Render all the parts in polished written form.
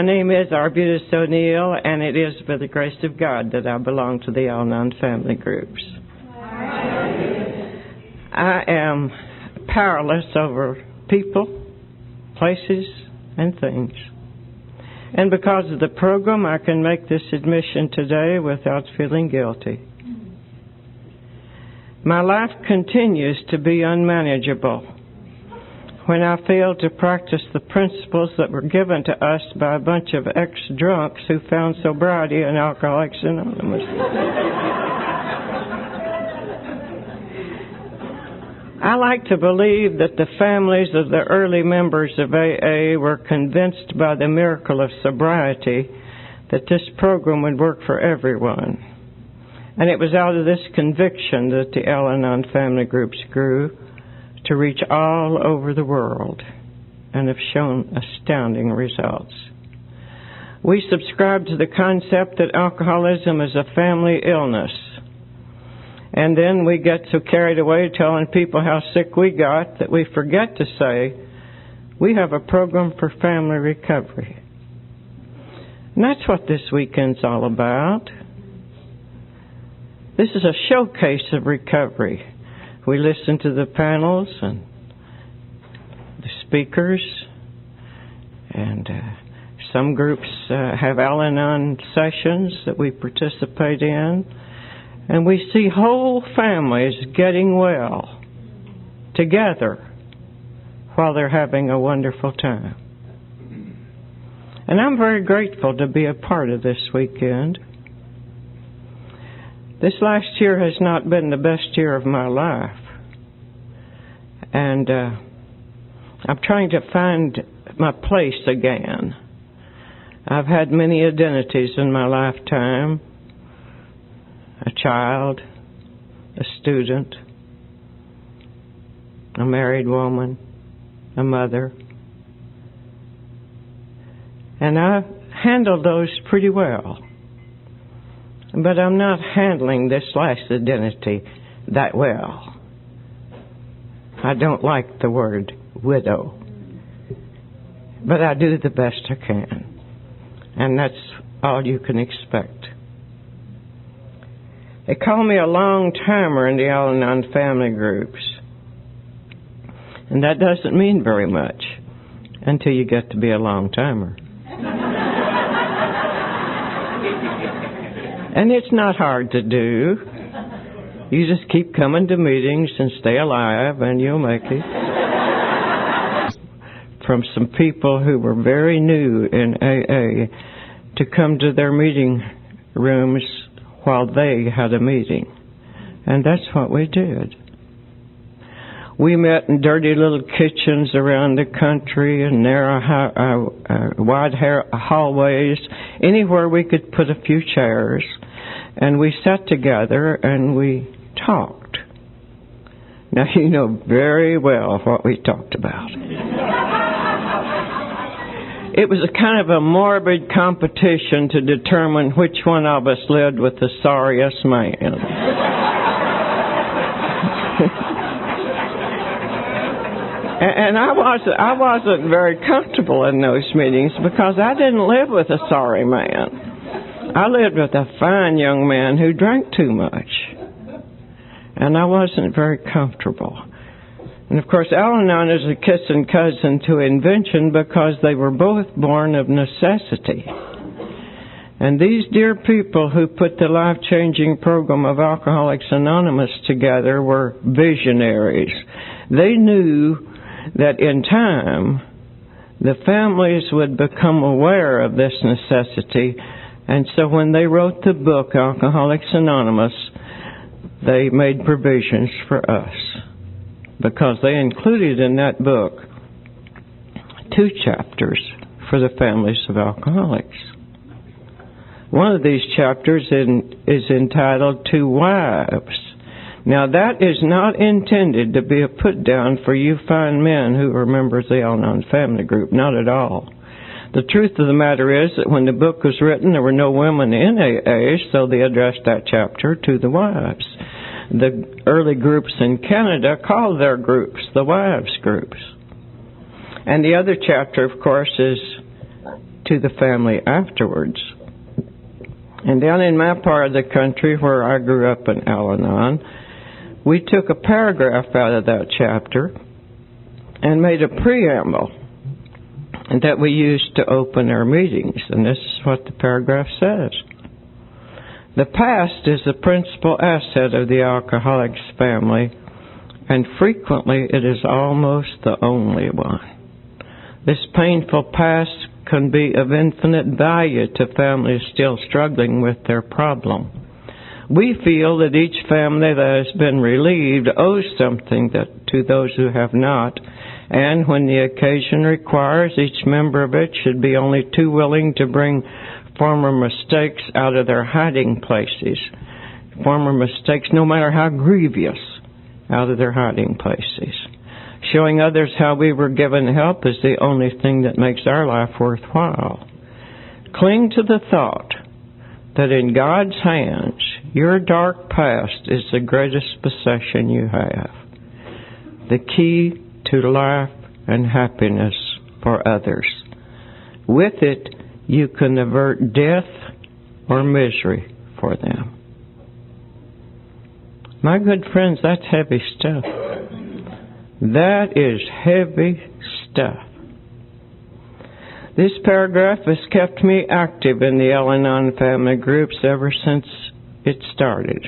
My name is Arbutus O'Neill, and it is by the grace of God that I belong to the Al-Anon family groups. I am powerless over people, places, and things. And because of the program, I can make this admission today without feeling guilty. My life continues to be unmanageable when I fail to practice the principles that were given to us by a bunch of ex-drunks who found sobriety in Alcoholics Anonymous. I like to believe that the families of the early members of AA were convinced by the miracle of sobriety that this program would work for everyone. And it was out of this conviction that the Al-Anon family groups grew to reach all over the world and have shown astounding results. We subscribe to the concept that alcoholism is a family illness. And then we get so carried away telling people how sick we got that we forget to say we have a program for family recovery. And that's what this weekend's all about. This is a showcase of recovery. We listen to the panels and the speakers, and some groups have Al-Anon sessions that we participate in, and we see whole families getting well together while they're having a wonderful time. And I'm very grateful to be a part of this weekend. This last year has not been the best year of my life. And I'm trying to find my place again. I've had many identities in my lifetime. A child, a student, a married woman, a mother. And I've handled those pretty well. But I'm not handling this last identity that well. I don't like the word widow. But I do the best I can. And that's all you can expect. They call me a long-timer in the Al-Anon family groups. And that doesn't mean very much until you get to be a long-timer. And it's not hard to do. You just keep coming to meetings and stay alive and you'll make it. From some people who were very new in AA to come to their meeting rooms while they had a meeting. And that's what we did. We met in dirty little kitchens around the country and narrow, wide hallways, anywhere we could put a few chairs. And we sat together and we talked. Now, you know very well what we talked about. It was a kind of a morbid competition to determine which one of us lived with the sorriest man. And I wasn't very comfortable in those meetings because I didn't live with a sorry man. I lived with a fine young man who drank too much. And I wasn't very comfortable. And of course, Al-Anon is a kissing cousin to invention because they were both born of necessity. And these dear people who put the life-changing program of Alcoholics Anonymous together were visionaries. They knew that in time, the families would become aware of this necessity. And so when they wrote the book, Alcoholics Anonymous, they made provisions for us. Because they included in that book 2 chapters for the families of alcoholics. One of these chapters is entitled To Wives. Now that is not intended to be a put down for you fine men who are members of the Al-Anon family group. Not at all. The truth of the matter is that when the book was written, there were no women in AA, so they addressed that chapter to the wives. The early groups in Canada called their groups the wives groups. And the other chapter, of course, is to the family afterwards. And down in my part of the country where I grew up in Al-Anon, we took a paragraph out of that chapter and made a preamble that we used to open our meetings. And this is what the paragraph says. The past is the principal asset of the alcoholic's family, and frequently it is almost the only one. This painful past can be of infinite value to families still struggling with their problem. We feel that each family that has been relieved owes something to those who have not, and when the occasion requires, each member of it should be only too willing to bring former mistakes out of their hiding places. Former mistakes, no matter how grievous, out of their hiding places. Showing others how we were given help is the only thing that makes our life worthwhile. Cling to the thought that in God's hands, your dark past is the greatest possession you have. The key to life and happiness for others. With it, you can avert death or misery for them. My good friends, that's heavy stuff. That is heavy stuff. This paragraph has kept me active in the Al-Anon family groups ever since it started.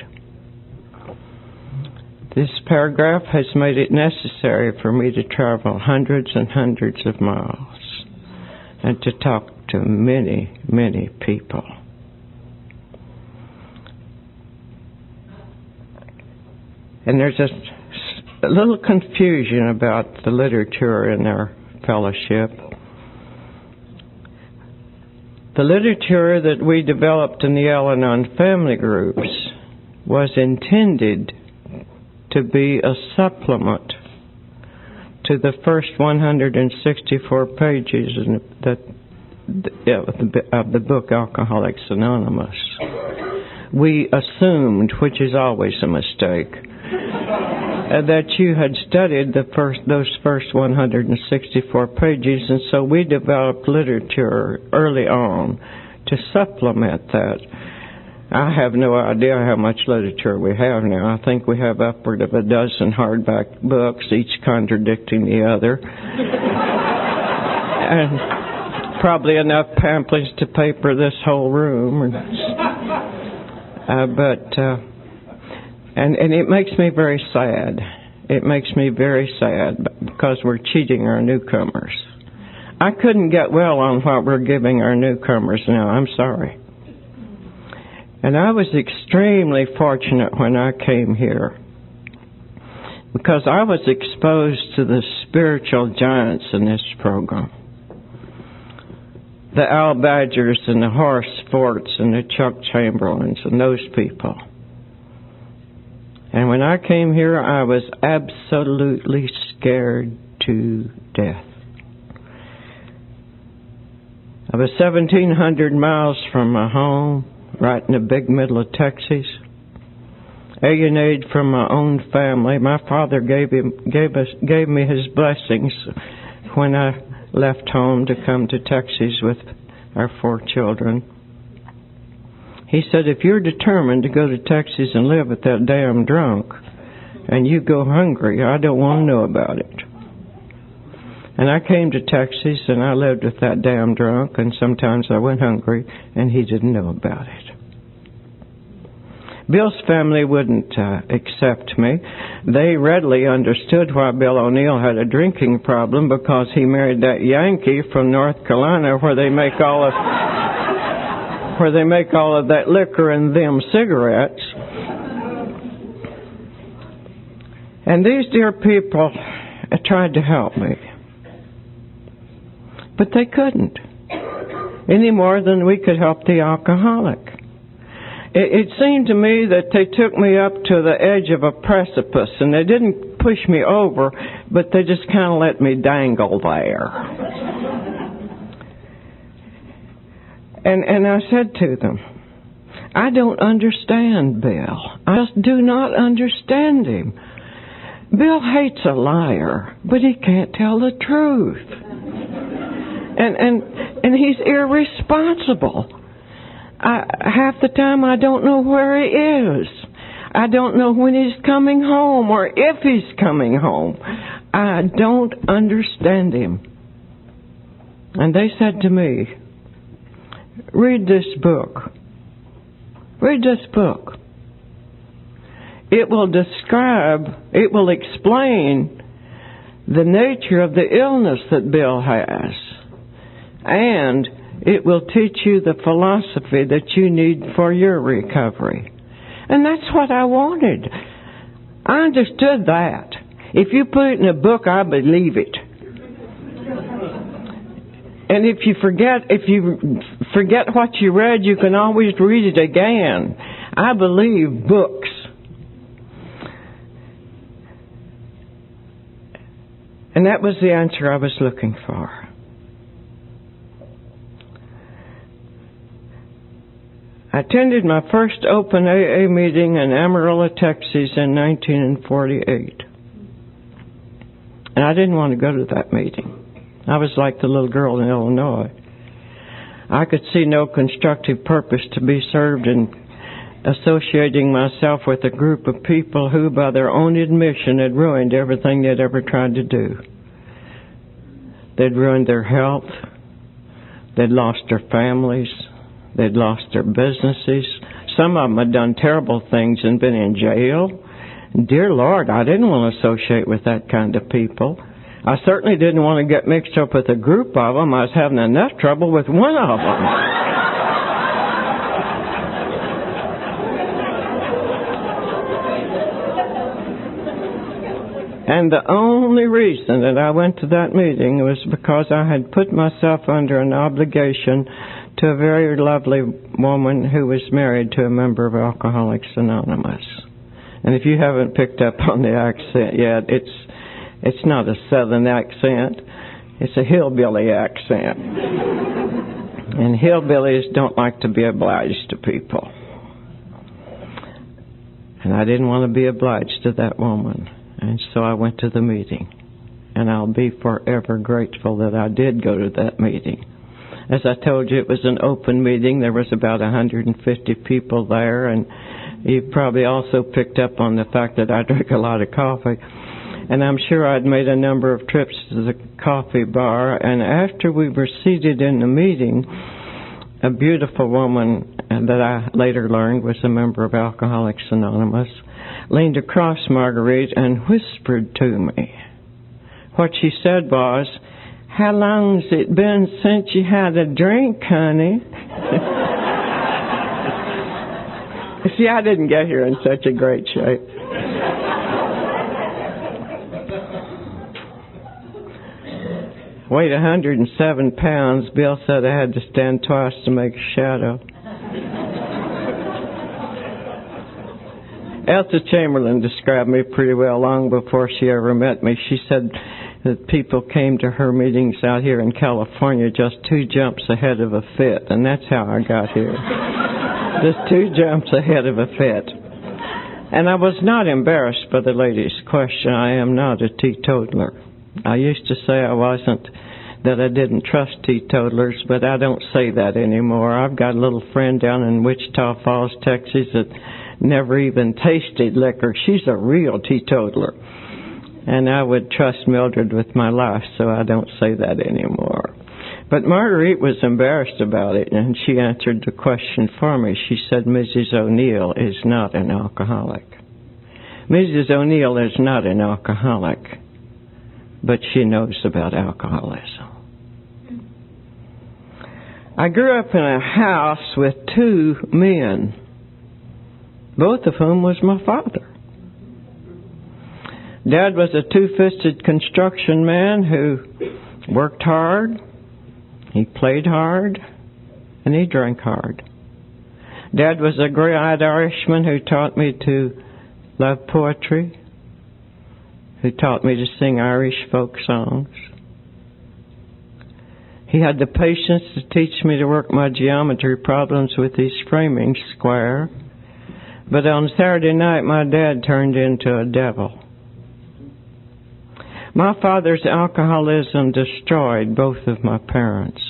This paragraph has made it necessary for me to travel hundreds and hundreds of miles and to talk to many, many people. And there's a little confusion about the literature in our fellowship. The literature that we developed in the Al-Anon family groups was intended to be a supplement to the first 164 pages of the book Alcoholics Anonymous. We assumed, which is always a mistake, that you had studied those first 164 pages, and so we developed literature early on to supplement that. I have no idea how much literature we have now. I think we have upward of a dozen hardback books, each contradicting the other. And probably enough pamphlets to paper this whole room. And it makes me very sad. It makes me very sad because we're cheating our newcomers. I couldn't get well on what we're giving our newcomers now. I'm sorry. And I was extremely fortunate when I came here because I was exposed to the spiritual giants in this program. The Al Badgers and the Horace Forts and the Chuck Chamberlains and those people. And when I came here, I was absolutely scared to death. I was 1,700 miles from my home, right in the big middle of Texas, alienated from my own family. My father gave me his blessings when I left home to come to Texas with our 4 children. He said, if you're determined to go to Texas and live with that damn drunk, and you go hungry, I don't want to know about it. And I came to Texas, and I lived with that damn drunk, and sometimes I went hungry, and he didn't know about it. Bill's family wouldn't accept me. They readily understood why Bill O'Neill had a drinking problem, because he married that Yankee from North Carolina where they make all of that liquor and them cigarettes. And these dear people tried to help me. But they couldn't, any more than we could help the alcoholic. It seemed to me that they took me up to the edge of a precipice, and they didn't push me over, but they just kind of let me dangle there. And I said to them, I don't understand Bill. I just do not understand him. Bill hates a liar, but he can't tell the truth. And And he's irresponsible. Half the time I don't know where he is. I don't know when he's coming home or if he's coming home. I don't understand him. And they said to me, read this book. Read this book. It will explain the nature of the illness that Bill has. And it will teach you the philosophy that you need for your recovery. And that's what I wanted. I understood that. If you put it in a book, I believe it. And if you forget what you read, you can always read it again. I believe books. And that was the answer I was looking for. I attended my first open AA meeting in Amarillo, Texas in 1948. And I didn't want to go to that meeting. I was like the little girl in Illinois. I could see no constructive purpose to be served in associating myself with a group of people who, by their own admission, had ruined everything they'd ever tried to do. They'd ruined their health. They'd lost their families. They'd lost their businesses. Some of them had done terrible things and been in jail. Dear Lord, I didn't want to associate with that kind of people. I certainly didn't want to get mixed up with a group of them. I was having enough trouble with one of them. And the only reason that I went to that meeting was because I had put myself under an obligation to a very lovely woman who was married to a member of Alcoholics Anonymous. And if you haven't picked up on the accent yet, it's not a southern accent. It's a hillbilly accent. And hillbillies don't like to be obliged to people. And I didn't want to be obliged to that woman. And so I went to the meeting. And I'll be forever grateful that I did go to that meeting. As I told you, it was an open meeting. There was about 150 people there. And you probably also picked up on the fact that I drink a lot of coffee. And I'm sure I'd made a number of trips to the coffee bar. And after we were seated in the meeting, a beautiful woman that I later learned was a member of Alcoholics Anonymous leaned across Marguerite and whispered to me. What she said was, "How long's it been since you had a drink, honey?" See, I didn't get here in such a great shape. Weighed 107 pounds. Bill said I had to stand twice to make a shadow. Elsa Chamberlain described me pretty well long before she ever met me. She said that people came to her meetings out here in California just 2 jumps ahead of a fit, and that's how I got here. Just 2 jumps ahead of a fit. And I was not embarrassed by the lady's question. I am not a teetotaler. I used to say I wasn't, that I didn't trust teetotalers, but I don't say that anymore. I've got a little friend down in Wichita Falls, Texas, that never even tasted liquor. She's a real teetotaler. And I would trust Mildred with my life, so I don't say that anymore. But Marguerite was embarrassed about it, and she answered the question for me. She said, "Mrs. O'Neill is not an alcoholic. Mrs. O'Neill is not an alcoholic, but she knows about alcoholism." I grew up in a house with 2 men, both of whom was my father. Dad was a 2-fisted construction man who worked hard, he played hard, and he drank hard. Dad was a gray-eyed Irishman who taught me to love poetry, who taught me to sing Irish folk songs. He had the patience to teach me to work my geometry problems with his framing square. But on Saturday night, my dad turned into a devil. My father's alcoholism destroyed both of my parents.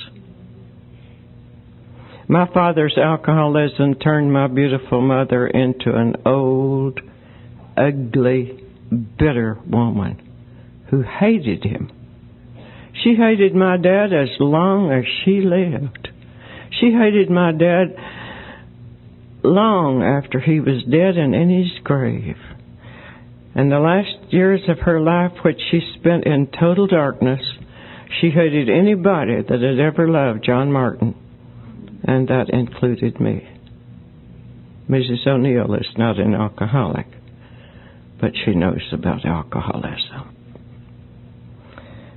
My father's alcoholism turned my beautiful mother into an old, ugly, bitter woman who hated him. She hated my dad as long as she lived. She hated my dad long after he was dead and in his grave. And the last years of her life, which she spent in total darkness, she hated anybody that had ever loved John Martin, and that included me. Mrs. O'Neill is not an alcoholic, but she knows about alcoholism.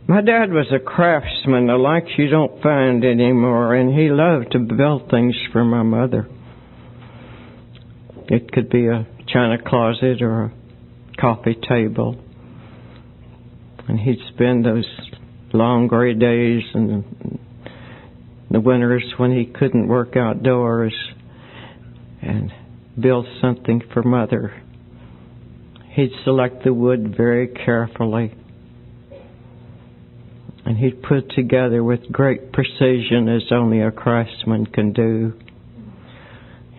My dad was a craftsman, the likes you don't find anymore, and he loved to build things for my mother. It could be a china closet or a coffee table. And he'd spend those long gray days and the winters when he couldn't work outdoors and build something for Mother. He'd select the wood very carefully, and he'd put together with great precision as only a craftsman can do.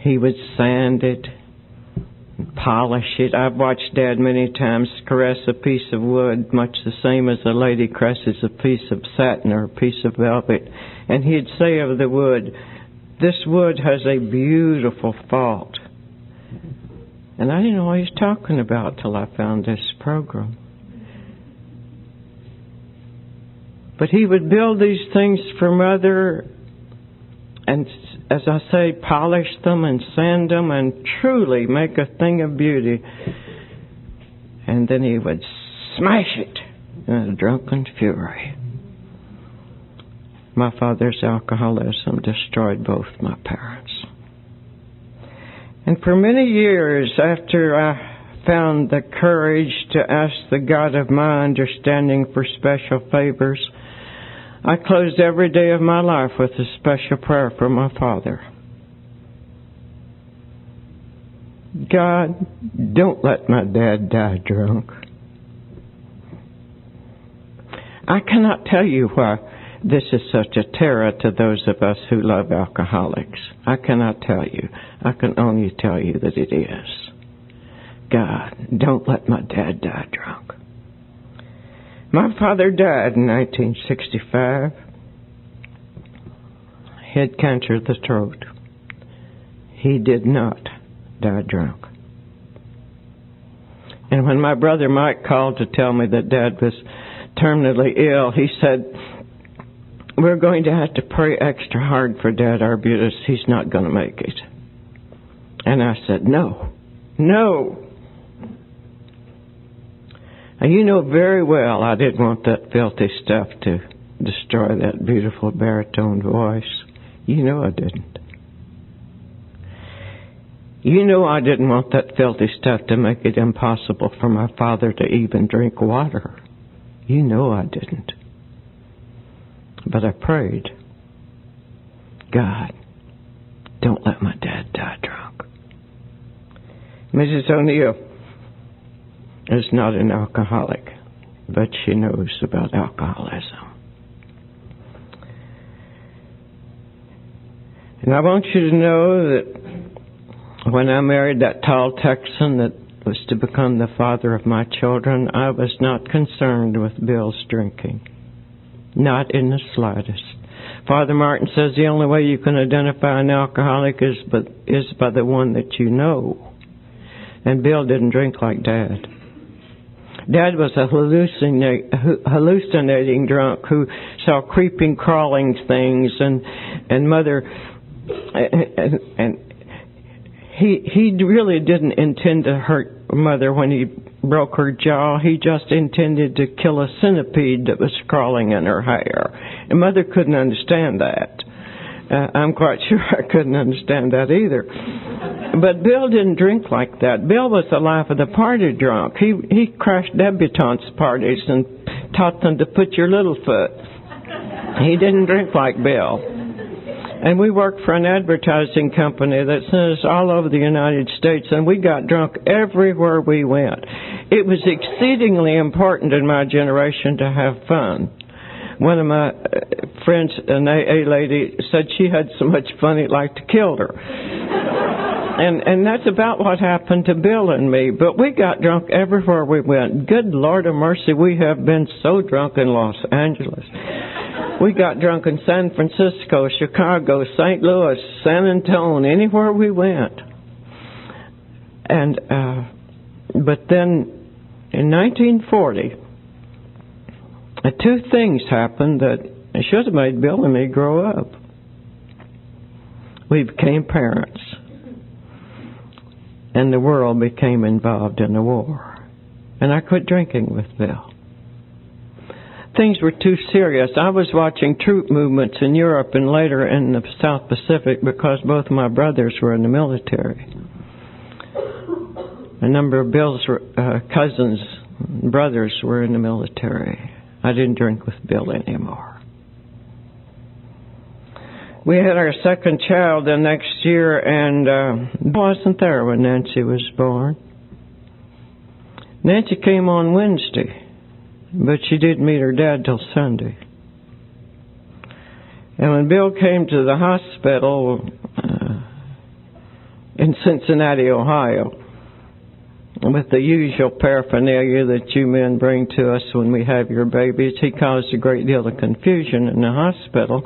He would sand it, polish it. I've watched Dad many times caress a piece of wood, much the same as a lady caresses a piece of satin or a piece of velvet. And he'd say of the wood, "This wood has a beautiful fault." And I didn't know what he was talking about till I found this program. But he would build these things for Mother, and as I say, polish them and sand them and truly make a thing of beauty. And then he would smash it in a drunken fury. My father's alcoholism destroyed both my parents. And for many years after I found the courage to ask the God of my understanding for special favors, I closed every day of my life with a special prayer for my father. God, don't let my dad die drunk. I cannot tell you why this is such a terror to those of us who love alcoholics. I cannot tell you. I can only tell you that it is. God, don't let my dad die drunk. My father died in 1965. He had cancer of the throat. He did not die drunk. And when my brother Mike called to tell me that Dad was terminally ill, he said, "We're going to have to pray extra hard for Dad Arbutus. He's not going to make it." And I said, "No, no." And you know very well I didn't want that filthy stuff to destroy that beautiful baritone voice. You know I didn't. You know I didn't want that filthy stuff to make it impossible for my father to even drink water. You know I didn't. But I prayed, God, don't let my dad die drunk. Mrs. O'Neill is not an alcoholic, but she knows about alcoholism. And I want you to know that when I married that tall Texan that was to become the father of my children, I was not concerned with Bill's drinking. Not in the slightest. Father Martin says the only way you can identify an alcoholic is by the one that you know. And Bill didn't drink like Dad. Dad was a hallucinating drunk who saw creeping, crawling things, and Mother, and he really didn't intend to hurt Mother when he broke her jaw. He just intended to kill a centipede that was crawling in her hair. And Mother couldn't understand that. I'm quite sure I couldn't understand that either. But Bill didn't drink like that. Bill was the life of the party drunk. He crashed debutantes' parties and taught them to put your little foot. He didn't drink like Bill. And we worked for an advertising company that sent us all over the United States, and we got drunk everywhere we went. It was exceedingly important in my generation to have fun. One of my friends, an AA lady, said she had so much fun it like to kill her. And that's about what happened to Bill and me. But we got drunk everywhere we went. Good Lord of mercy, we have been so drunk in Los Angeles. We got drunk in San Francisco, Chicago, St. Louis, San Antonio, anywhere we went. And but then in 1940, two things happened that should have made Bill and me grow up. We became parents, and the world became involved in the war. And I quit drinking with Bill. Things were too serious. I was watching troop movements in Europe and later in the South Pacific because both of my brothers were in the military. A number of Bill's cousins, brothers were in the military. I didn't drink with Bill anymore. We had our second child the next year, and I wasn't there when Nancy was born. Nancy came on Wednesday, but she didn't meet her dad till Sunday. And when Bill came to the hospital in Cincinnati, Ohio, with the usual paraphernalia that you men bring to us when we have your babies, he caused a great deal of confusion in the hospital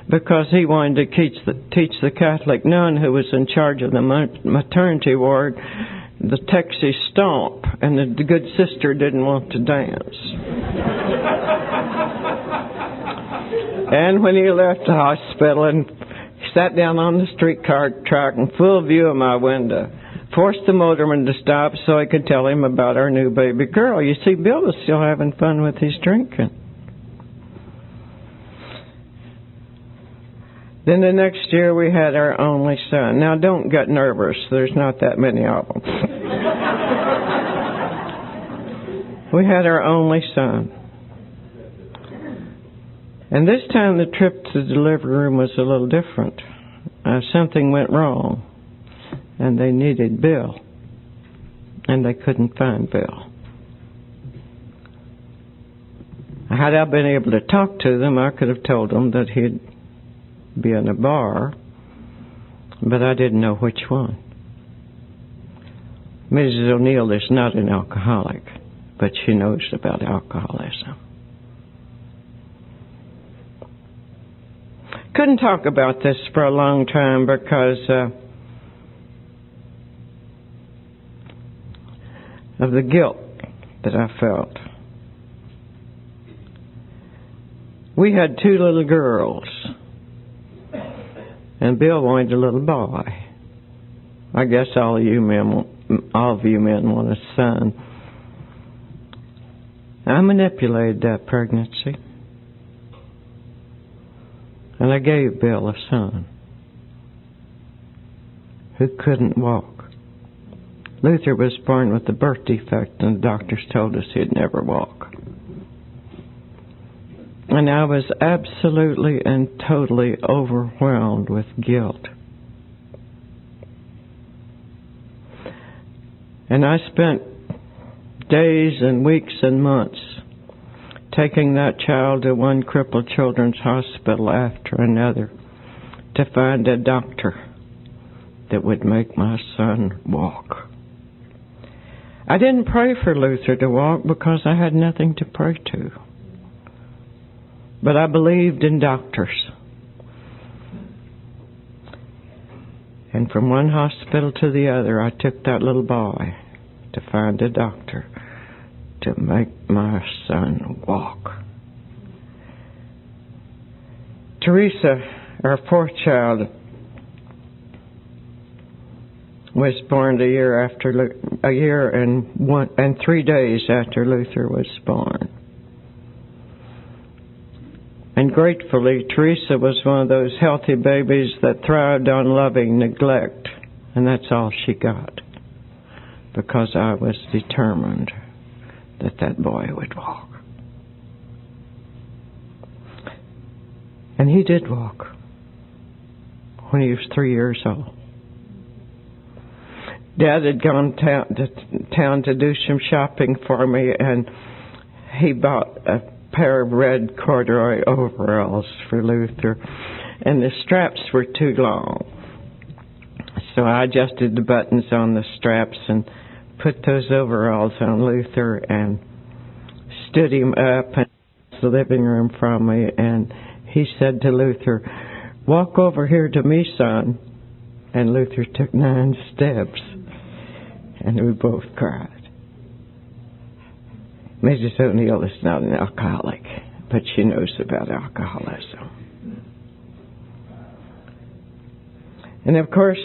because he wanted to teach the Catholic nun who was in charge of the maternity ward the Texas Stomp, and the good sister didn't want to dance. And when he left the hospital and sat down on the streetcar track in full view of my window, forced the motorman to stop so I could tell him about our new baby girl. You see, Bill was still having fun with his drinking. Then the next year we had our only son. Now don't get nervous. There's not that many of them. We had our only son. And this time the trip to the delivery room was a little different. Something went wrong. And they needed Bill. And they couldn't find Bill. Had I been able to talk to them, I could have told them that he'd be in a bar, but I didn't know which one. Mrs. O'Neill is not an alcoholic, but she knows about alcoholism. Couldn't talk about this for a long time because of the guilt that I felt. We had two little girls, and Bill wanted a little boy. I guess all of you men want a son. I manipulated that pregnancy, and I gave Bill a son who couldn't walk. Luther was born with a birth defect, and the doctors told us he'd never walk. And I was absolutely and totally overwhelmed with guilt. And I spent days and weeks and months taking that child to one crippled children's hospital after another to find a doctor that would make my son walk. I didn't pray for Luther to walk because I had nothing to pray to. But I believed in doctors. And from one hospital to the other, I took that little boy to find a doctor to make my son walk. Teresa, our fourth child, was born a year and 3 days after Luther was born. And gratefully, Teresa was one of those healthy babies that thrived on loving neglect. And that's all she got. Because I was determined that boy would walk. And he did walk when he was 3 years old. Dad had gone to town to do some shopping for me, and he bought a pair of red corduroy overalls for Luther, and the straps were too long. So I adjusted the buttons on the straps and put those overalls on Luther and stood him up in the living room from me, and he said to Luther, "Walk over here to me, son." And Luther took 9 steps, and we both cried. Mrs. O'Neill is not an alcoholic, but she knows about alcoholism. And of course,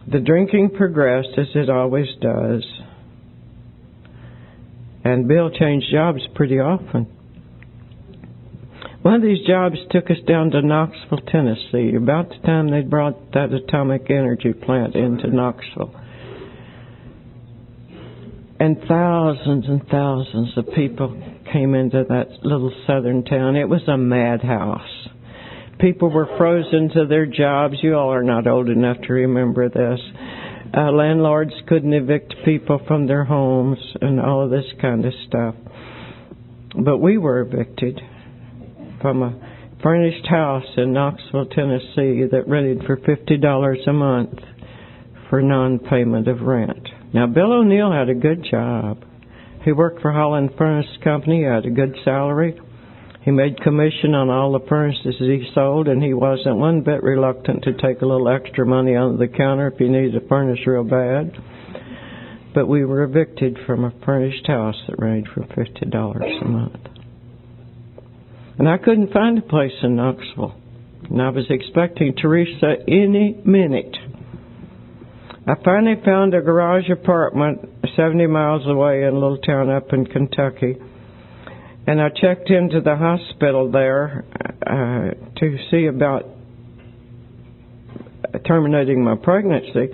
the drinking progressed as it always does. And Bill changed jobs pretty often. One of these jobs took us down to Knoxville, Tennessee, about the time they brought that atomic energy plant into Knoxville. And thousands of people came into that little southern town. It was a madhouse. People were frozen to their jobs. You all are not old enough to remember this. Landlords couldn't evict people from their homes and all of this kind of stuff. But we were evicted from a furnished house in Knoxville, Tennessee that rented for $50 a month for non-payment of rent. Now, Bill O'Neill had a good job. He worked for Holland Furnace Company. He had a good salary. He made commission on all the furnaces he sold, and he wasn't one bit reluctant to take a little extra money under the counter if he needed a furnace real bad. But we were evicted from a furnished house that rented for $50 a month. And I couldn't find a place in Knoxville. And I was expecting Teresa any minute. I finally found a garage apartment 70 miles away in a little town up in Kentucky. And I checked into the hospital there to see about terminating my pregnancy.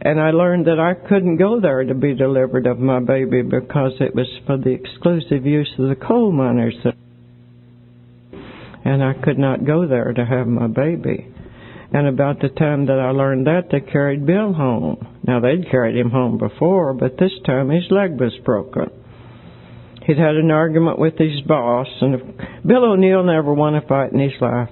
And I learned that I couldn't go there to be delivered of my baby because it was for the exclusive use of the coal miners. And I could not go there to have my baby. And about the time that I learned that, they carried Bill home. Now, they'd carried him home before, but this time his leg was broken. He'd had an argument with his boss, and Bill O'Neill never won a fight in his life.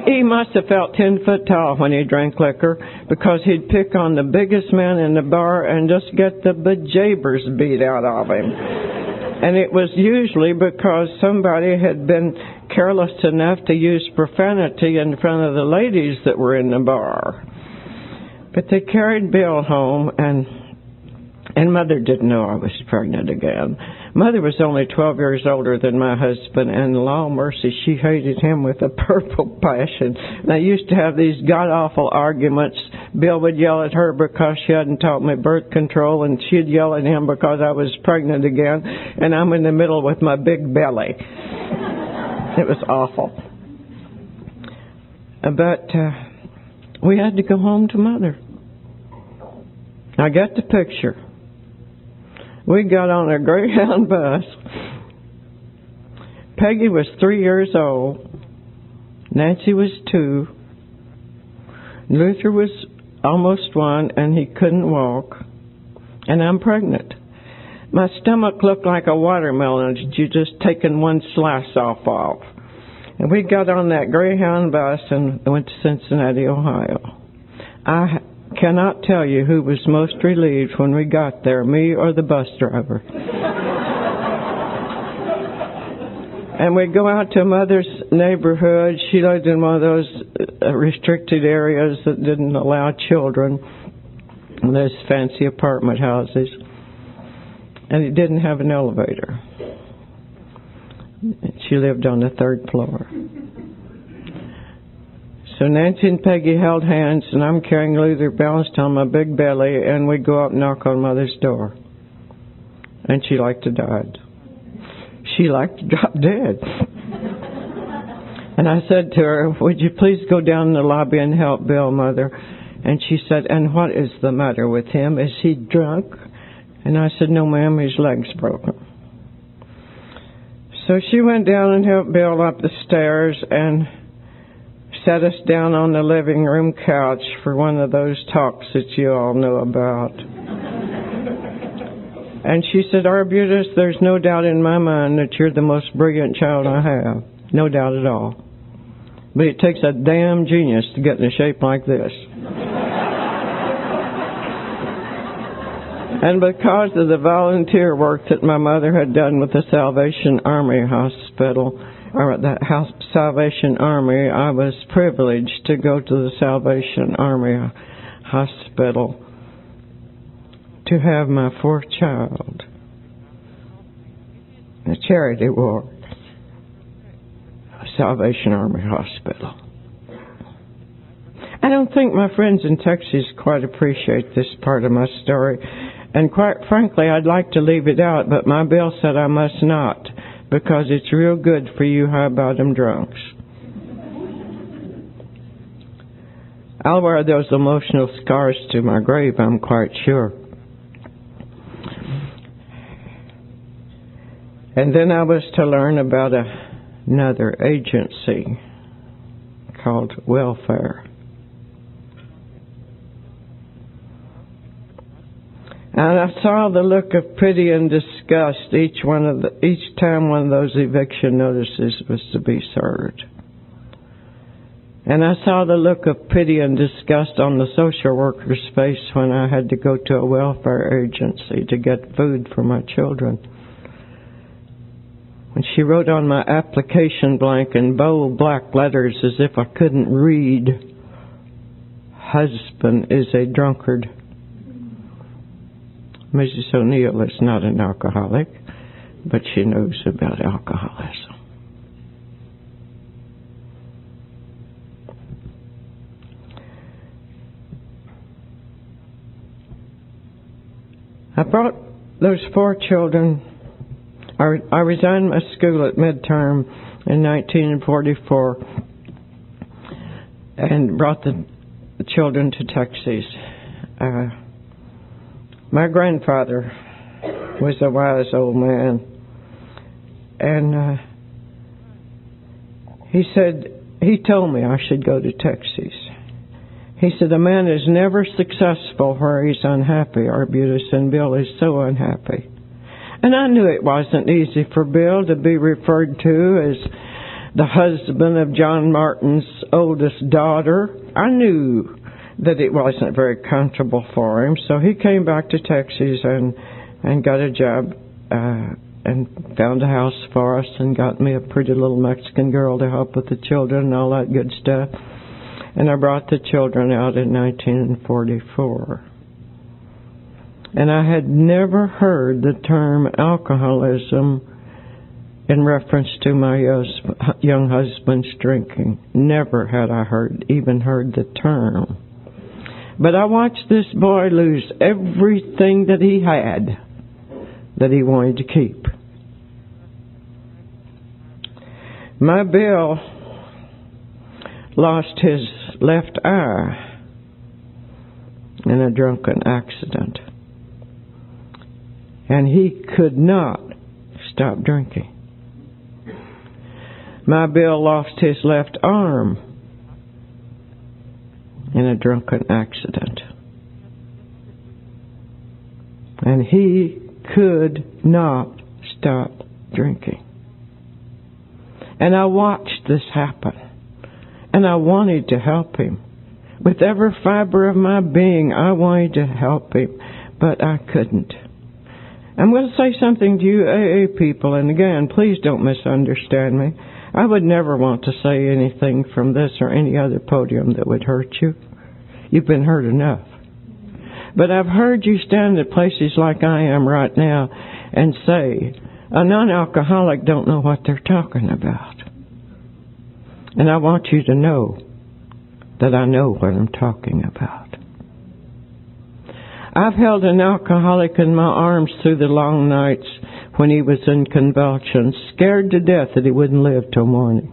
He must have felt 10 foot tall when he drank liquor, because he'd pick on the biggest man in the bar and just get the bejabbers beat out of him. And it was usually because somebody had been careless enough to use profanity in front of the ladies that were in the bar. But they carried Bill home, and Mother didn't know I was pregnant again. Mother was only 12 years older than my husband, and law mercy, she hated him with a purple passion. And I used to have these god-awful arguments. Bill would yell at her because she hadn't taught me birth control, and she'd yell at him because I was pregnant again, and I'm in the middle with my big belly. It was awful. But we had to go home to Mother. I got the picture. We got on a Greyhound bus. Peggy was 3 years old. Nancy was 2. Luther was almost 1, and he couldn't walk. And I'm pregnant. My stomach looked like a watermelon that you just taken one slice off of. And we got on that Greyhound bus and went to Cincinnati, Ohio. I cannot tell you who was most relieved when we got there, me or the bus driver. And we'd go out to Mother's neighborhood. She lived in one of those restricted areas that didn't allow children, those fancy apartment houses. And it didn't have an elevator. She lived on the 3rd floor. So Nancy and Peggy held hands, and I'm carrying Luther balanced on my big belly, and we'd go up and knock on Mother's door. And she liked to die. She liked to drop dead. And I said to her, "Would you please go down in the lobby and help Bill, Mother?" And she said, "And what is the matter with him? Is he drunk?" And I said, "No, ma'am, his leg's broken." So she went down and helped Bill up the stairs and sat us down on the living room couch for one of those talks that you all know about. And she said, Arbutus, there's no doubt in my mind that you're the most brilliant child I have. No doubt at all. But it takes a damn genius to get in a shape like this. And because of the volunteer work that my mother had done with the Salvation Army Hospital, or the Salvation Army, I was privileged to go to the Salvation Army Hospital to have my fourth child, a charity ward, Salvation Army Hospital. I don't think my friends in Texas quite appreciate this part of my story, and quite frankly, I'd like to leave it out, but my bill said I must not, because it's real good for you high-bottom drunks. I'll wear those emotional scars to my grave, I'm quite sure. And then I was to learn about another agency called welfare. And I saw the look of pity and disgust each time one of those eviction notices was to be served. And I saw the look of pity and disgust on the social worker's face when I had to go to a welfare agency to get food for my children. When she wrote on my application blank in bold black letters as if I couldn't read, "Husband is a drunkard." Mrs. O'Neill is not an alcoholic, but she knows about alcoholism. I brought those four children. I resigned my school at midterm in 1944 and brought the children to Texas. My grandfather was a wise old man, and he told me I should go to Texas. He said, "A man is never successful where he's unhappy, Arbutus, and Bill is so unhappy." And I knew it wasn't easy for Bill to be referred to as the husband of John Martin's oldest daughter. I knew that it wasn't very comfortable for him, so he came back to Texas and got a job and found a house for us and got me a pretty little Mexican girl to help with the children and all that good stuff. And I brought the children out in 1944. And I had never heard the term alcoholism in reference to my young husband's drinking. Never had I even heard the term. But I watched this boy lose everything that he had that he wanted to keep. My Bill lost his left eye in a drunken accident. And he could not stop drinking. My Bill lost his left arm in a drunken accident. And he could not stop drinking. And I watched this happen. And I wanted to help him. With every fiber of my being, I wanted to help him. But I couldn't. I'm going to say something to you AA people, and again, please don't misunderstand me. I would never want to say anything from this or any other podium that would hurt you. You've been hurt enough. But I've heard you stand at places like I am right now and say, a non-alcoholic don't know what they're talking about. And I want you to know that I know what I'm talking about. I've held an alcoholic in my arms through the long nights when he was in convulsions, scared to death that he wouldn't live till morning.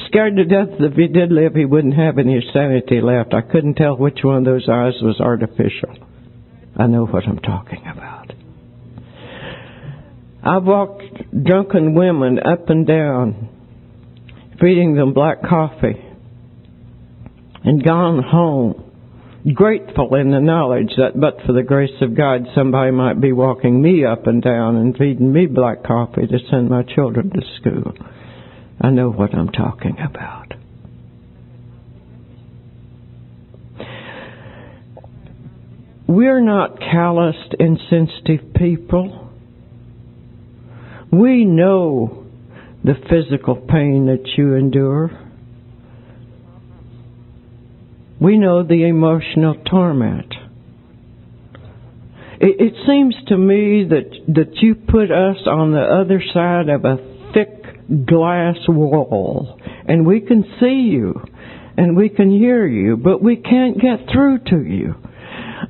Scared to death that if he did live, he wouldn't have any sanity left. I couldn't tell which one of those eyes was artificial. I know what I'm talking about. I've walked drunken women up and down, feeding them black coffee, and gone home grateful in the knowledge that but for the grace of God, somebody might be walking me up and down and feeding me black coffee to send my children to school. I know what I'm talking about. We're not calloused, insensitive people. We know the physical pain that you endure. We know the emotional torment. It seems to me that you put us on the other side of a thick glass wall, and we can see you, and we can hear you, but we can't get through to you.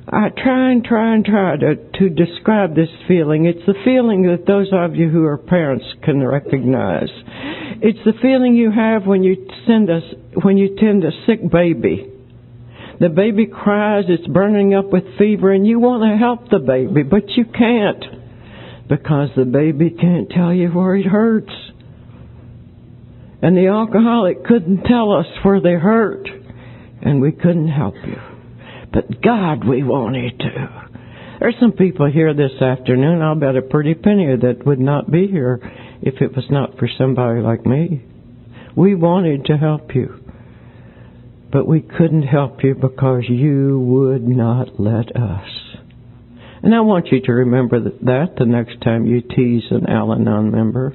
I try to describe this feeling. It's the feeling that those of you who are parents can recognize. It's the feeling you have when you tend a sick baby. The baby cries, it's burning up with fever, and you want to help the baby, but you can't, because the baby can't tell you where it hurts. And the alcoholic couldn't tell us where they hurt, and we couldn't help you. But God, we wanted to. There's some people here this afternoon, I'll bet a pretty penny, that would not be here if it was not for somebody like me. We wanted to help you, but we couldn't help you because you would not let us. And I want you to remember that the next time you tease an Al-Anon member.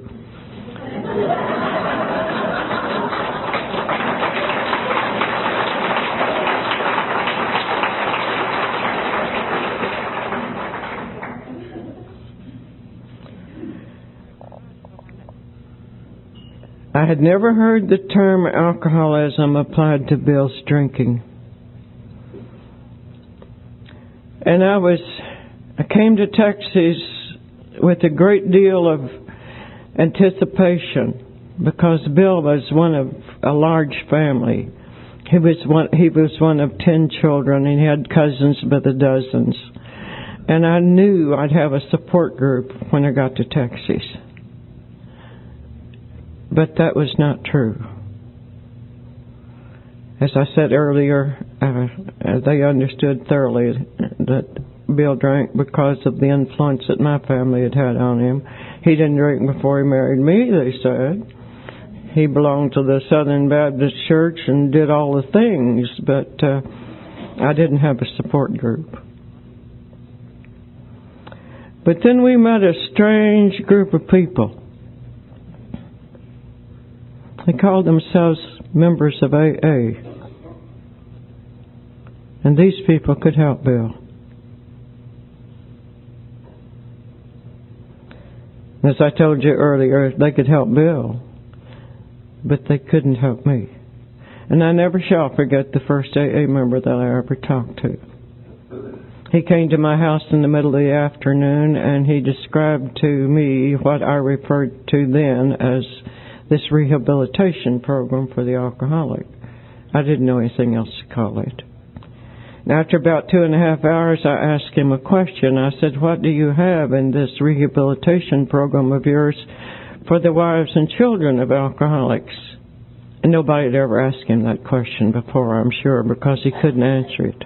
I had never heard the term alcoholism applied to Bill's drinking. And I came to Texas with a great deal of anticipation because Bill was one of a large family. He was one of 10 children, and he had cousins by the dozens. And I knew I'd have a support group when I got to Texas. But that was not true. As I said earlier, they understood thoroughly that Bill drank because of the influence that my family had had on him. He didn't drink before he married me, they said. He belonged to the Southern Baptist Church and did all the things, but I didn't have a support group. But then we met a strange group of people. They called themselves members of AA. And these people could help Bill. As I told you earlier, they could help Bill, but they couldn't help me. And I never shall forget the first AA member that I ever talked to. He came to my house in the middle of the afternoon, and he described to me what I referred to then as this rehabilitation program for the alcoholic. I didn't know anything else to call it. And after about 2.5 hours, I asked him a question. I said, what do you have in this rehabilitation program of yours for the wives and children of alcoholics? And nobody had ever asked him that question before, I'm sure, because he couldn't answer it.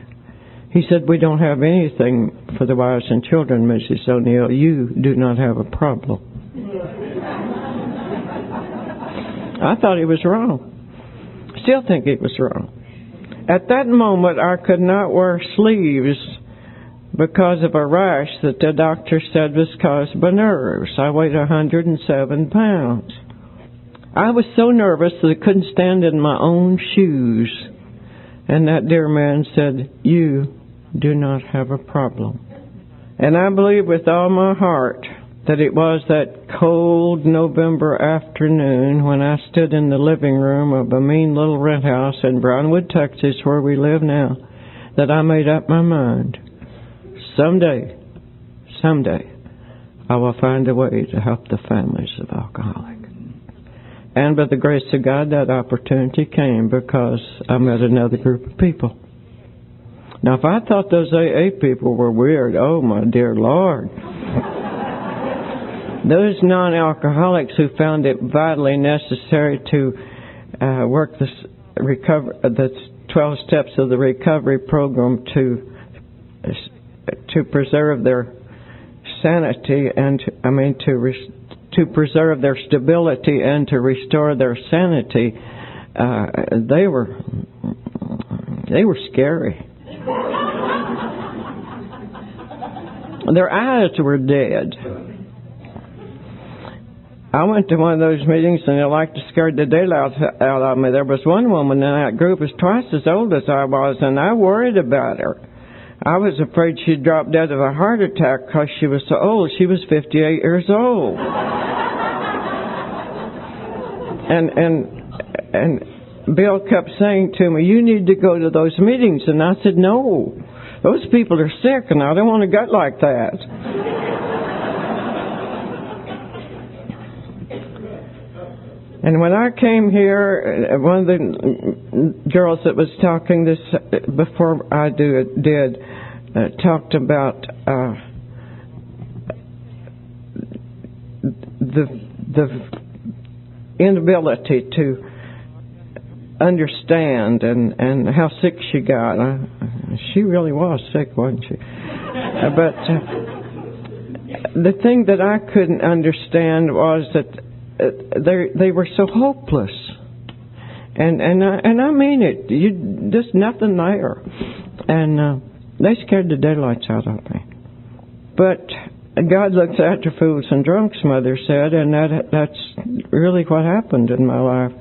He said, we don't have anything for the wives and children, Mrs. O'Neill. You do not have a problem. I thought he was wrong. Still think he was wrong. At that moment, I could not wear sleeves because of a rash that the doctor said was caused by nerves. I weighed 107 pounds. I was so nervous that I couldn't stand in my own shoes. And that dear man said, you do not have a problem. And I believe with all my heart that it was that cold November afternoon when I stood in the living room of a mean little rent house in Brownwood, Texas, where we live now, that I made up my mind. Someday, I will find a way to help the families of alcoholics. And by the grace of God, that opportunity came because I met another group of people. Now, if I thought those AA people were weird, oh, my dear Lord. Those non-alcoholics who found it vitally necessary to work this 12 steps of the recovery program to preserve their sanity and to preserve their stability and to restore their sanity. They were scary. Their eyes were dead. I went to one of those meetings and it like to scared the daylights out of me. There was one woman in that group was twice as old as I was, and I worried about her. I was afraid she'd drop dead of a heart attack because she was so old. She was 58 years old. And Bill kept saying to me, "You need to go to those meetings." And I said, "No, those people are sick and I don't want to get like that." And when I came here, one of the girls that was talking this before I did talked about the inability to understand and how sick she got. She really was sick, wasn't she? But the thing that I couldn't understand was that they were so hopeless, and I mean it. Just nothing there, and they scared the daylights out of me. But God looks after fools and drunks, Mother said, and that's really what happened in my life.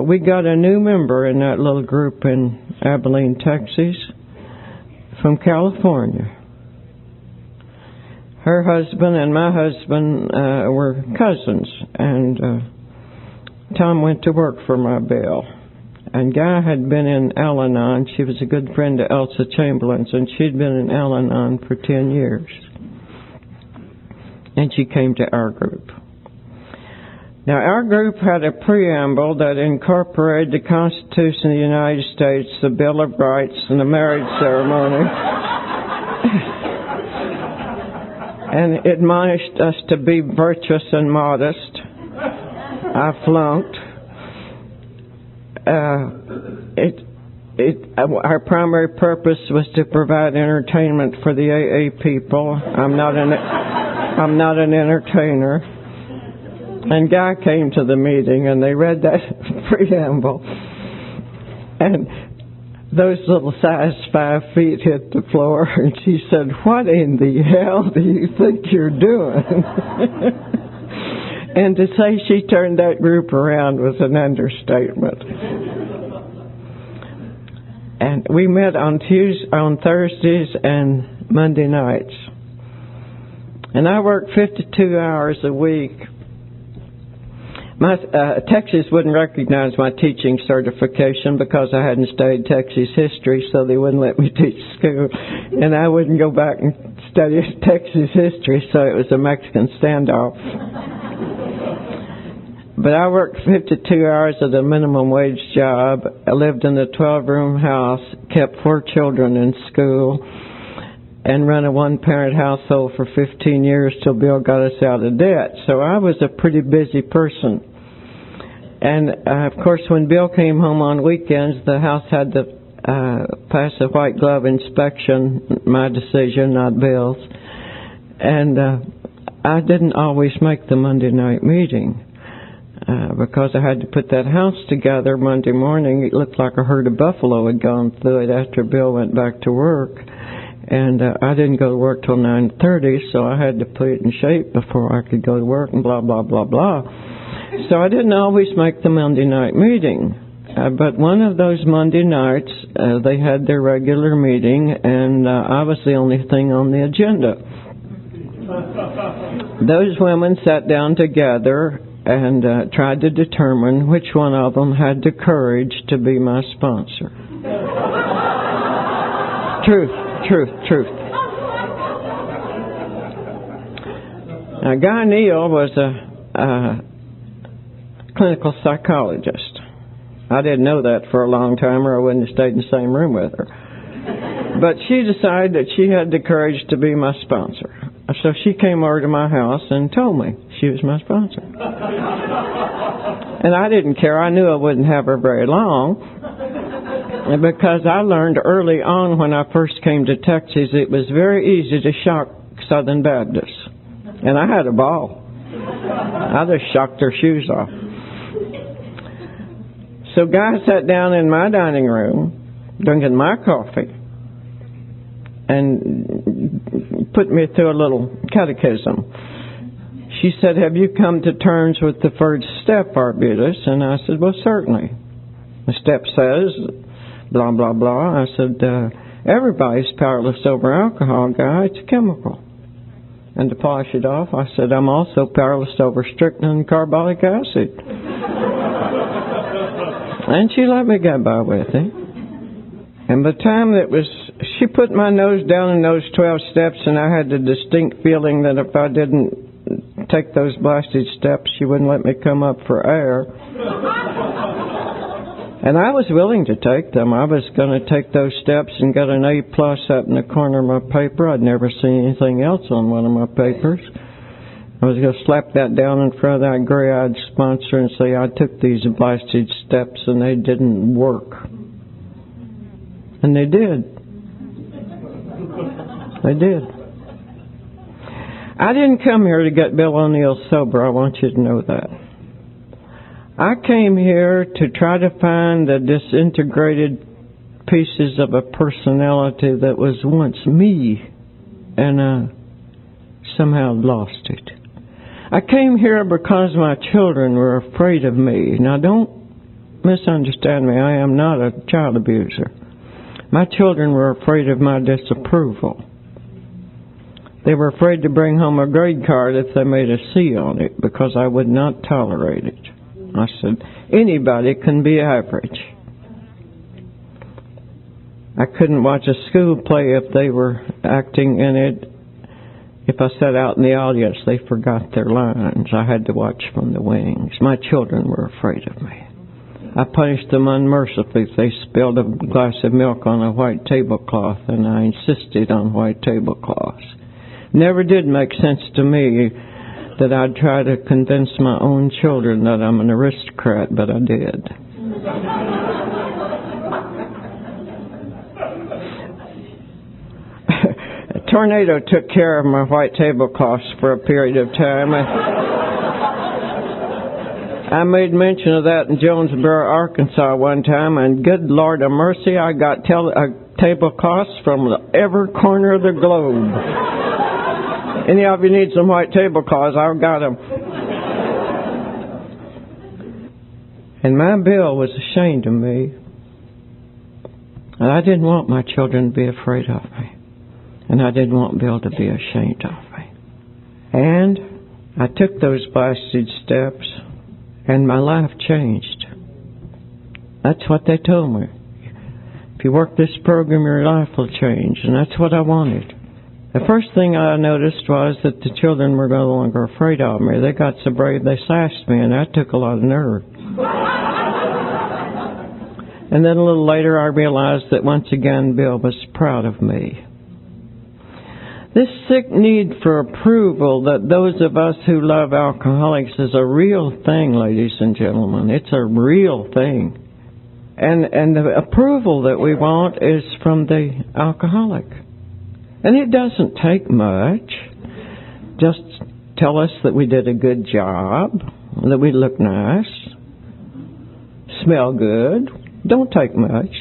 We got a new member in that little group in Abilene, Texas, from California. Her husband and my husband were cousins, and Tom went to work for my Bill. And Guy had been in Al-Anon. She was a good friend to Elsa Chamberlain's, and she'd been in Al-Anon for 10 years. And she came to our group. Now, our group had a preamble that incorporated the Constitution of the United States, the Bill of Rights, and the marriage ceremony. And admonished us to be virtuous and modest. I flunked. Our primary purpose was to provide entertainment for the AA people. I'm not an entertainer. And Guy came to the meeting, and they read that preamble, and those little size 5 feet hit the floor, and she said, "What in the hell do you think you're doing?" And to say she turned that group around was an understatement. And we met on Thursdays and Monday nights. And I worked 52 hours a week. Texas wouldn't recognize my teaching certification because I hadn't studied Texas history, so they wouldn't let me teach school. And I wouldn't go back and study Texas history, so it was a Mexican standoff. But I worked 52 hours at a minimum wage job. I lived in a 12-room house, kept 4 children in school, and run a one-parent household for 15 years till Bill got us out of debt. So I was a pretty busy person. And, of course, when Bill came home on weekends, the house had to pass a white glove inspection, my decision, not Bill's. And I didn't always make the Monday night meeting because I had to put that house together Monday morning. It looked like a herd of buffalo had gone through it after Bill went back to work. And I didn't go to work till 9:30, so I had to put it in shape before I could go to work and blah, blah, blah, blah. So I didn't always make the Monday night meeting. But one of those Monday nights, they had their regular meeting, and I was the only thing on the agenda. Those women sat down together and tried to determine which one of them had the courage to be my sponsor. Truth. Now, Guy Neal was a clinical psychologist. I didn't know that for a long time, or I wouldn't have stayed in the same room with her. But she decided that she had the courage to be my sponsor. So she came over to my house and told me she was my sponsor. And I didn't care. I knew I wouldn't have her very long. Because I learned early on when I first came to Texas, it was very easy to shock Southern Baptists. And I had a ball. I just shocked their shoes off. So guys sat down in my dining room, drinking my coffee, and put me through a little catechism. She said, "Have you come to terms with the first step, Arbutus?" And I said, "Well, certainly. The step says, blah, blah, blah." I said, "Everybody's powerless over alcohol, guy. It's a chemical." And to polish it off, I said, "I'm also powerless over strychnine and carbolic acid." And she let me get by with it. And by the time she put my nose down in those 12 steps, and I had the distinct feeling that if I didn't take those blasted steps, she wouldn't let me come up for air. And I was willing to take them. I was going to take those steps and get an A+ up in the corner of my paper. I'd never seen anything else on one of my papers. I was going to slap that down in front of that gray-eyed sponsor and say, "I took these blasted steps and they didn't work." And they did. They did. I didn't come here to get Bill O'Neill sober. I want you to know that. I came here to try to find the disintegrated pieces of a personality that was once me, and I somehow lost it. I came here because my children were afraid of me. Now, don't misunderstand me. I am not a child abuser. My children were afraid of my disapproval. They were afraid to bring home a grade card if they made a C on it, because I would not tolerate it. I said, anybody can be average. I couldn't watch a school play if they were acting in it. If I sat out in the audience, they forgot their lines. I had to watch from the wings. My children were afraid of me. I punished them unmercifully if they spilled a glass of milk on a white tablecloth, and I insisted on white tablecloths. Never did make sense to me that I'd try to convince my own children that I'm an aristocrat, but I did. A tornado took care of my white tablecloths for a period of time. I made mention of that in Jonesboro, Arkansas one time, and good Lord of mercy, I got tablecloths from every corner of the globe. Any of you need some white tablecloths, I've got them. And my Bill was ashamed of me. And I didn't want my children to be afraid of me. And I didn't want Bill to be ashamed of me. And I took those blasted steps, and my life changed. That's what they told me. If you work this program, your life will change. And that's what I wanted. The first thing I noticed was that the children were no longer afraid of me. They got so brave they slashed me, and that took a lot of nerve. And then a little later I realized that once again Bill was proud of me. This sick need for approval that those of us who love alcoholics is a real thing, ladies and gentlemen. It's a real thing. And the approval that we want is from the alcoholic. And it doesn't take much. Just tell us that we did a good job, that we look nice, smell good. Don't take much.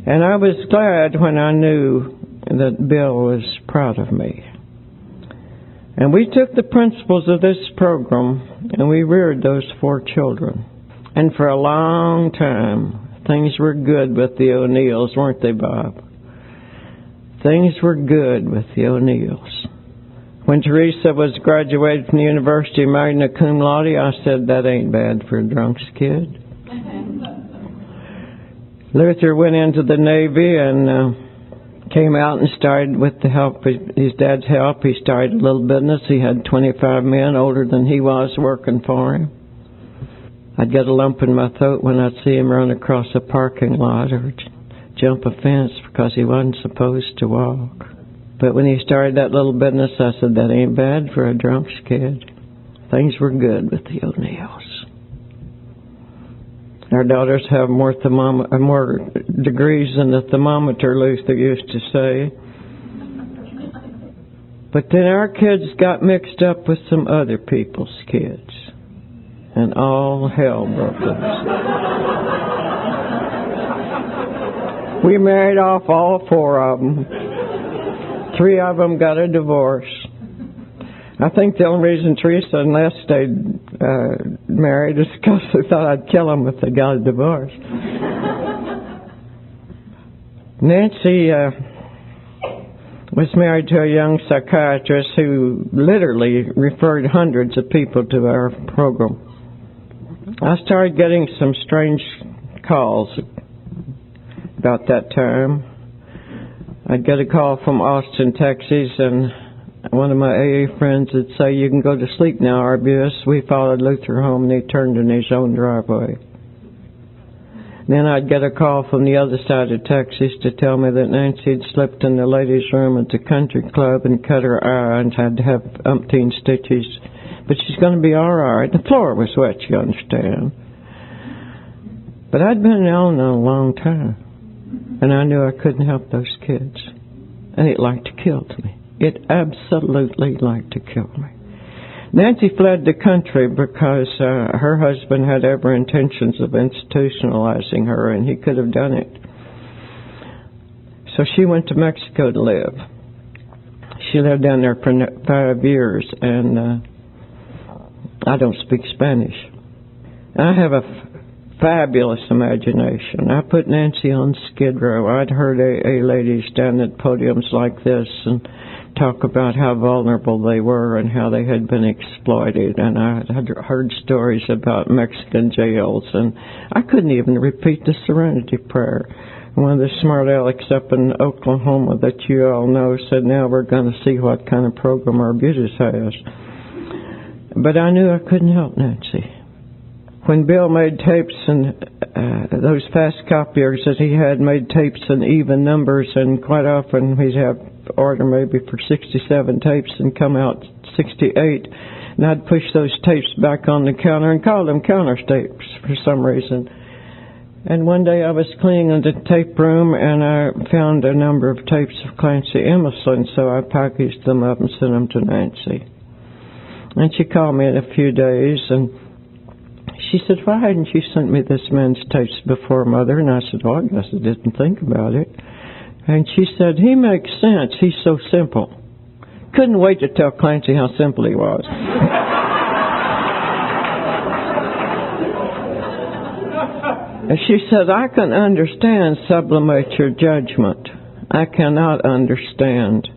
And I was glad when I knew that Bill was proud of me. And we took the principles of this program and we reared those 4 children. And for a long time, things were good with the O'Neills, weren't they, Bob? Things were good with the O'Neills. When Teresa was graduated from the university magna cum laude, I said, that ain't bad for a drunk's kid. Luther went into the Navy and came out and started with the help of his dad's help. He started a little business. He had 25 men older than he was working for him. I'd get a lump in my throat when I'd see him run across a parking lot or jump a fence because he wasn't supposed to walk. But when he started that little business, I said, that ain't bad for a drunk's kid. Things were good with the O'Neills. Our daughters have more degrees than the thermometer, Luther used to say. But then our kids got mixed up with some other people's kids, and all hell broke loose. We married off all 4 of them. 3 of them got a divorce. I think the only reason Teresa and Les stayed married is because they thought I'd kill them if they got a divorce. Nancy was married to a young psychiatrist who literally referred hundreds of people to our program. I started getting some strange calls about that time. I'd get a call from Austin, Texas, and one of my AA friends would say, "You can go to sleep now, Arbutus." We followed Luther home, and he turned in his own driveway. Then I'd get a call from the other side of Texas to tell me that Nancy had slipped in the ladies' room at the country club and cut her eye and had to have umpteen stitches. But she's going to be all right. The floor was wet, you understand. But I'd been ill a long time, and I knew I couldn't help those kids. And it like to kill me. It absolutely like to kill me. Nancy fled the country because her husband had every intentions of institutionalizing her, and he could have done it. So she went to Mexico to live. She lived down there for 5 years, and I don't speak Spanish. I have a fabulous imagination. I put Nancy on Skid Row. I'd heard AA ladies stand at podiums like this and talk about how vulnerable they were and how they had been exploited, and I had heard stories about Mexican jails, and I couldn't even repeat the Serenity Prayer. One of the smart alecks up in Oklahoma that you all know said, "Now we're going to see what kind of program Arbutus has." But I knew I couldn't help Nancy. When Bill made tapes, and those fast copiers that he had made tapes in even numbers, and quite often we'd have order maybe for 67 tapes and come out 68, and I'd push those tapes back on the counter and call them counter tapes for some reason. And one day I was cleaning in the tape room, and I found a number of tapes of Clancy Emerson, so I packaged them up and sent them to Nancy. And she called me in a few days, and she said, "Why hadn't you sent me this man's tapes before, Mother?" And I said, "Well, I guess I didn't think about it." And she said, "He makes sense. He's so simple." Couldn't wait to tell Clancy how simple he was. And she said, "I can understand sublimate your judgment. I cannot understand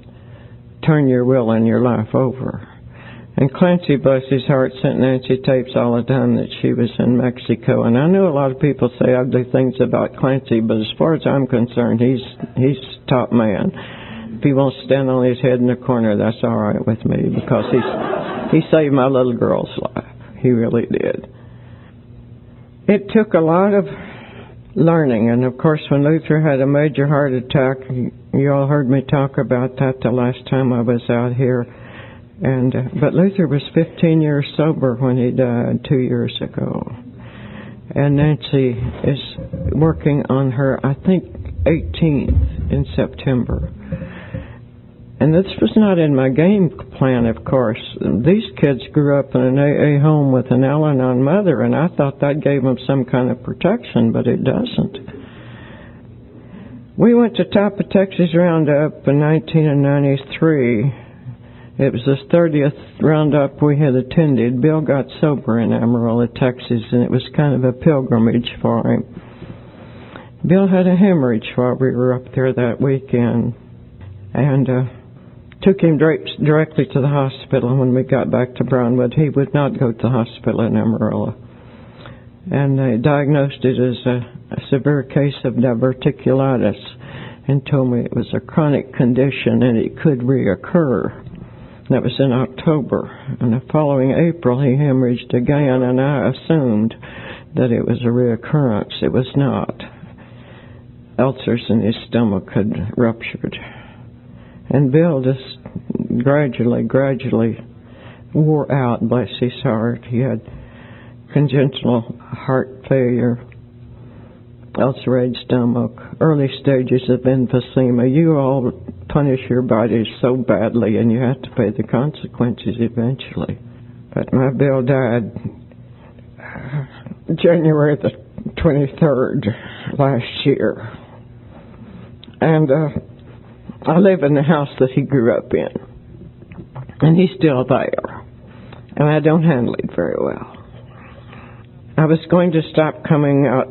turn your will and your life over." And Clancy, bless his heart, sent Nancy tapes all the time that she was in Mexico. And I know a lot of people say ugly things about Clancy, but as far as I'm concerned, he's top man. If he wants to stand on his head in the corner, that's all right with me, because he saved my little girl's life. He really did. It took a lot of learning, and of course when Luther had a major heart attack, you all heard me talk about that the last time I was out here. But Luther was 15 years sober when he died 2 years ago. And Nancy is working on her, I think, 18th in September. And this was not in my game plan, of course. These kids grew up in an AA home with an Al-Anon mother, and I thought that gave them some kind of protection, but it doesn't. We went to Top of Texas Roundup in 1993. It was the 30th roundup we had attended. Bill got sober in Amarillo, Texas, and it was kind of a pilgrimage for him. Bill had a hemorrhage while we were up there that weekend, and took him directly to the hospital. When we got back to Brownwood, he would not go to the hospital in Amarillo. And they diagnosed it as a severe case of diverticulitis and told me it was a chronic condition and it could reoccur. That was in October. And the following April, he hemorrhaged again, and I assumed that it was a reoccurrence. It was not. Ulcers in his stomach had ruptured. And Bill just gradually wore out, bless his heart. He had congenital heart failure, ulcerated stomach, early stages of emphysema. You all punish your bodies so badly, and you have to pay the consequences eventually. But my Bill died January the 23rd last year. And I live in the house that he grew up in. And he's still there. And I don't handle it very well. I was going to stop coming out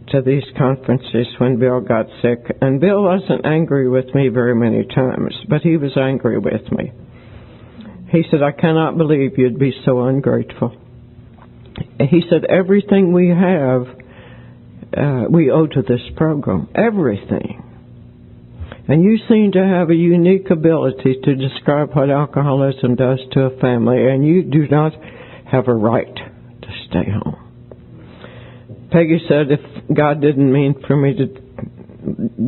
to these conferences when Bill got sick. And Bill wasn't angry with me very many times, but he was angry with me. He said, I cannot believe you'd be so ungrateful. He said, everything we have, we owe to this program. Everything. And you seem to have a unique ability to describe what alcoholism does to a family, and you do not have a right to stay home. Peggy said if God didn't mean for me to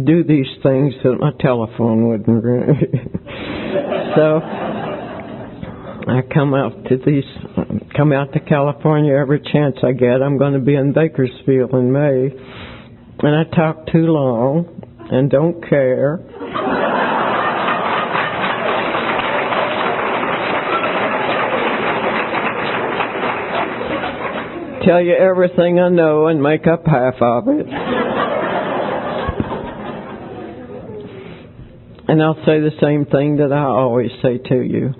do these things, that my telephone wouldn't ring. So I come out to California every chance I get. I'm going to be in Bakersfield in May, and I talk too long and don't care. Tell you everything I know and make up half of it. And I'll say the same thing that I always say to you.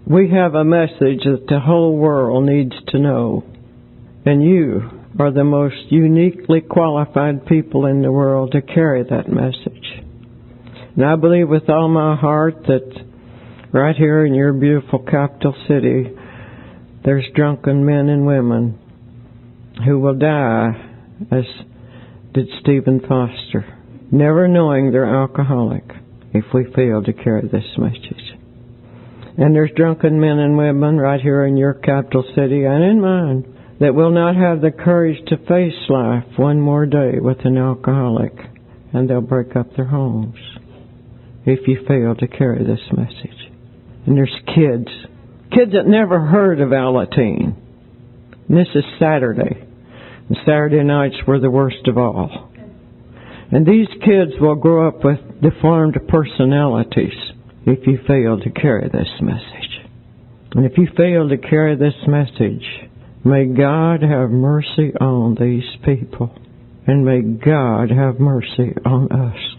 We have a message that the whole world needs to know. And you are the most uniquely qualified people in the world to carry that message. And I believe with all my heart that right here in your beautiful capital city, there's drunken men and women who will die, as did Stephen Foster, never knowing they're alcoholic if we fail to carry this message. And there's drunken men and women right here in your capital city and in mine that will not have the courage to face life one more day with an alcoholic, and they'll break up their homes if you fail to carry this message. And there's kids that never heard of Alateen. And this is Saturday. And Saturday nights were the worst of all. And these kids will grow up with deformed personalities if you fail to carry this message. And if you fail to carry this message, may God have mercy on these people. And may God have mercy on us.